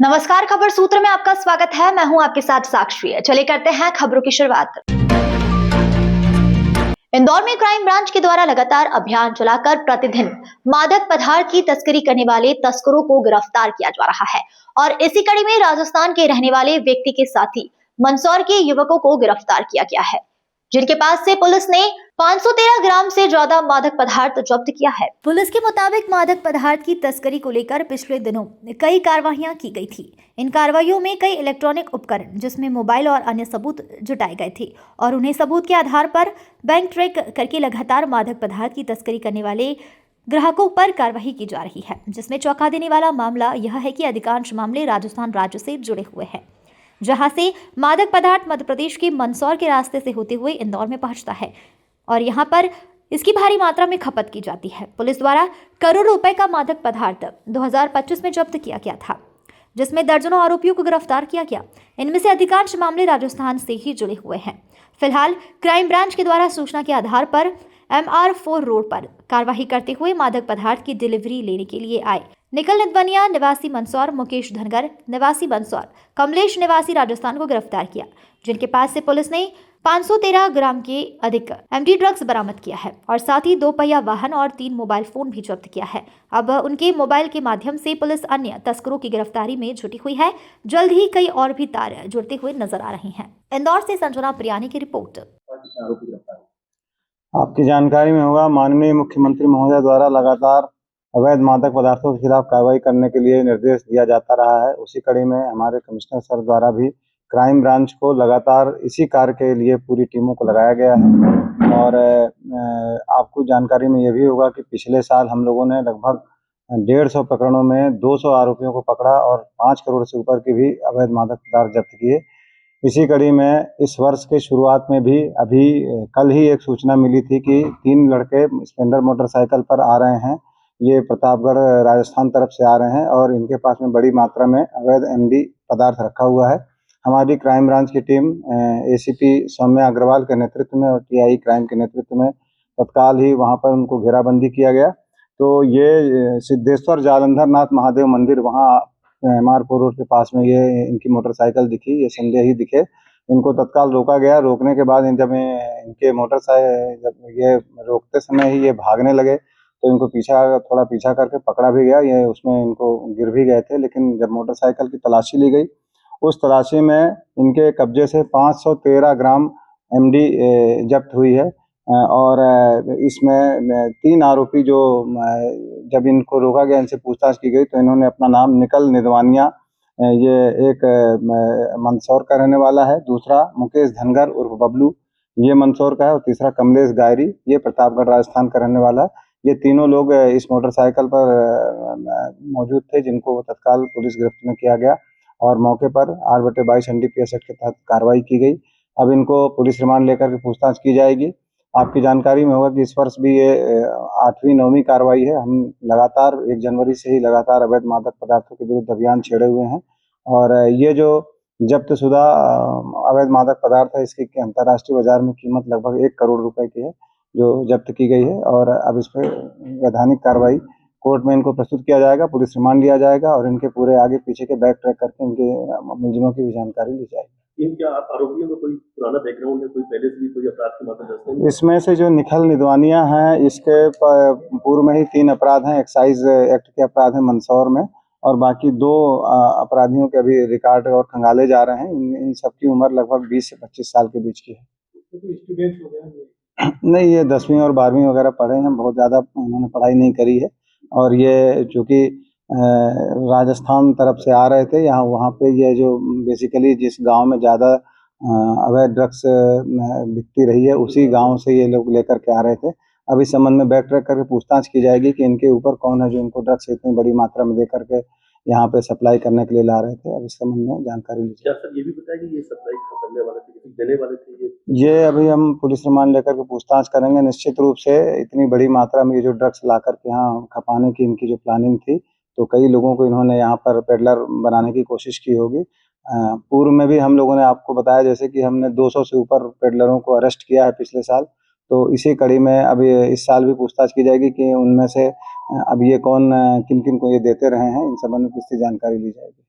नमस्कार, खबर सूत्र में आपका स्वागत है। मैं हूं आपके साथ साक्षी। चलिए करते हैं खबरों की शुरुआत। इंदौर में क्राइम ब्रांच के द्वारा लगातार अभियान चलाकर प्रतिदिन मादक पदार्थ की तस्करी करने वाले तस्करों को गिरफ्तार किया जा रहा है और इसी कड़ी में राजस्थान के रहने वाले व्यक्ति के साथी मंदसौर के युवकों को गिरफ्तार किया गया है, जिनके पास से पुलिस ने 513 ग्राम से ज्यादा मादक पदार्थ जब्त किया है। पुलिस के मुताबिक मादक पदार्थ की तस्करी को लेकर पिछले दिनों कई कार्रवाइयां की गई थी। इन कार्रवाइयों में कई इलेक्ट्रॉनिक उपकरण जिसमें मोबाइल और अन्य सबूत जुटाए गए थे और उन्हें सबूत के आधार पर बैंक ट्रैक करके लगातार मादक पदार्थ की तस्करी करने वाले ग्राहकों पर कार्रवाई की जा रही है, जिसमें चौंका देने वाला मामला यह है कि अधिकांश मामले राजस्थान राज्य से जुड़े हुए हैं, जहां से मादक पदार्थ मध्य प्रदेश के मंदसौर के रास्ते से होते हुए इंदौर में पहुंचता है और यहां पर इसकी भारी मात्रा में खपत की जाती है। पुलिस द्वारा करोड़ रुपए का मादक पदार्थ 2025 में जब्त किया गया था, जिसमें दर्जनों आरोपियों को गिरफ्तार किया गया। इनमें से अधिकांश मामले राजस्थान से ही जुड़े हुए हैं। फिलहाल क्राइम ब्रांच के द्वारा सूचना के आधार पर MR4 रोड पर कार्रवाई करते हुए मादक पदार्थ की डिलीवरी लेने के लिए आए निखिल निदवनिया निवासी मंदसौर, मुकेश धनगर निवासी मंदसौर, कमलेश निवासी राजस्थान को गिरफ्तार किया, जिनके पास से पुलिस ने 513 ग्राम के अधिक MD ड्रग्स बरामद किया है और साथ ही 2 पहिया वाहन और 3 मोबाइल फोन भी जब्त किया है। अब उनके मोबाइल के माध्यम से पुलिस अन्य तस्करों की गिरफ्तारी में जुटी हुई है। जल्द ही कई और भी तार जुड़ते हुए नजर आ रही हैं। इंदौर से संजना प्रियानी की रिपोर्ट। आपकी जानकारी में होगा, माननीय मुख्यमंत्री महोदय द्वारा लगातार अवैध मादक पदार्थों के खिलाफ कार्रवाई करने के लिए निर्देश दिया जाता रहा है। उसी कड़ी में हमारे कमिश्नर सर द्वारा भी क्राइम ब्रांच को लगातार इसी कार्य के लिए पूरी टीमों को लगाया गया है। और आपको जानकारी में ये भी होगा कि पिछले साल हम लोगों ने लगभग 150 प्रकरणों में 200 आरोपियों को पकड़ा और 5 करोड़ से ऊपर के भी अवैध मादक पदार्थ जब्त किए। इसी कड़ी में इस वर्ष के शुरुआत में भी अभी कल ही एक सूचना मिली थी कि 3 लड़के स्प्लेंडर मोटरसाइकिल पर आ रहे हैं। ये प्रतापगढ़ राजस्थान तरफ से आ रहे हैं और इनके पास में बड़ी मात्रा में अवैध MD पदार्थ रखा हुआ है। हमारी क्राइम ब्रांच की टीम ACP सौम्या अग्रवाल के नेतृत्व में और TI क्राइम के नेतृत्व में तत्काल ही वहां पर उनको घेराबंदी किया गया। तो ये सिद्धेश्वर जालंधर नाथ महादेव मंदिर, वहाँ MR4 रोड के पास में ये इनकी मोटरसाइकिल दिखी, ये संदेह ही दिखे। इनको तत्काल रोका गया। रोकने के बाद जब इनके मोटरसाइकिल जब ये रोकते समय ही ये भागने लगे तो इनको थोड़ा पीछा करके पकड़ा भी गया। ये उसमें इनको गिर भी गए थे, लेकिन जब मोटरसाइकिल की तलाशी ली गई, उस तलाशी में इनके कब्जे से 513 ग्राम MD जब्त हुई है। और इसमें 3 आरोपी जो जब इनको रोका गया, इनसे पूछताछ की गई तो इन्होंने अपना नाम निखिल निदवानिया, ये एक मंदसौर का रहने वाला है, दूसरा मुकेश धनगर उर्फ बबलू, ये मंदसौर का है, और तीसरा कमलेश गायरी, ये प्रतापगढ़ राजस्थान का रहने वाला है। ये तीनों लोग इस मोटरसाइकिल पर मौजूद थे, जिनको तत्काल पुलिस गिरफ्त में किया गया और मौके पर 8/22 NDPS एक्ट के तहत कार्रवाई की गई। अब इनको पुलिस रिमांड लेकर के पूछताछ की जाएगी। आपकी जानकारी में होगा कि इस वर्ष भी ये 8वीं 9वीं कार्रवाई है। हम लगातार 1 जनवरी से ही लगातार अवैध मादक पदार्थों के विरुद्ध अभियान छेड़े हुए हैं और ये जो जब्त शुदा अवैध मादक पदार्थ है, इसकी अंतर्राष्ट्रीय बाजार में कीमत लगभग 1 करोड़ रुपए की है, जो जब्त की गई है। और अब इस पर वैधानिक कार्रवाई कोर्ट में इनको प्रस्तुत किया जाएगा, पुलिस रिमांड लिया जाएगा और इनके पूरे आगे पीछे के बैक ट्रैक करके इनके मुलजिमों की भी जानकारी ली जाएगी। इनके आरोपियों में कोई पुराना बैकग्राउंड है, कोई पहले से भी कोई अपराध के मामले दर्ज है? इसमें से जो निखिल निदवानिया है, इसके पूर्व में ही 3 अपराध हैं, एक्साइज एक्ट के अपराध हैं मंदसौर में, और बाकी 2 अपराधियों के अभी रिकॉर्ड और खंगाले जा रहे हैं। इन सबकी उम्र लगभग 20 से 25 साल के बीच की है। तो स्टूडेंट हो गया नहीं, ये 10वीं और 12वीं वगैरह पढ़े हैं, बहुत ज़्यादा इन्होंने पढ़ाई नहीं करी है। और ये चूँकि राजस्थान तरफ से आ रहे थे, वहाँ पे ये जो बेसिकली जिस गांव में ज़्यादा अवैध ड्रग्स बिकती रही है, उसी गांव से ये लोग लेकर के आ रहे थे। अब इस संबंध में बैक ट्रैक करके पूछताछ की जाएगी कि इनके ऊपर कौन है जो इनको ड्रग्स इतनी बड़ी मात्रा में दे करके यहाँ पे सप्लाई करने के लिए ला रहे थे। अब इस संबंध में जानकारी लीजिए। क्या सर ये भी बताया कि ये सप्लाई करने वाले थे, देने वाले थे? ये अभी हम पुलिस रिमांड लेकर के पूछताछ करेंगे। निश्चित रूप से इतनी बड़ी मात्रा में ये जो ड्रग्स ला करके यहाँ खपाने की इनकी जो प्लानिंग थी, तो कई लोगों को इन्होंने यहाँ पर पेडलर बनाने की कोशिश की होगी। पूर्व में भी हम लोगों ने आपको बताया जैसे कि हमने 200 से ऊपर पेडलरों को अरेस्ट किया है पिछले साल। तो इसी कड़ी में अभी इस साल भी पूछताछ की जाएगी कि उनमें से अब ये कौन किन किन को ये देते रहे हैं, इन संबंध में कुछ जानकारी ली जाएगी।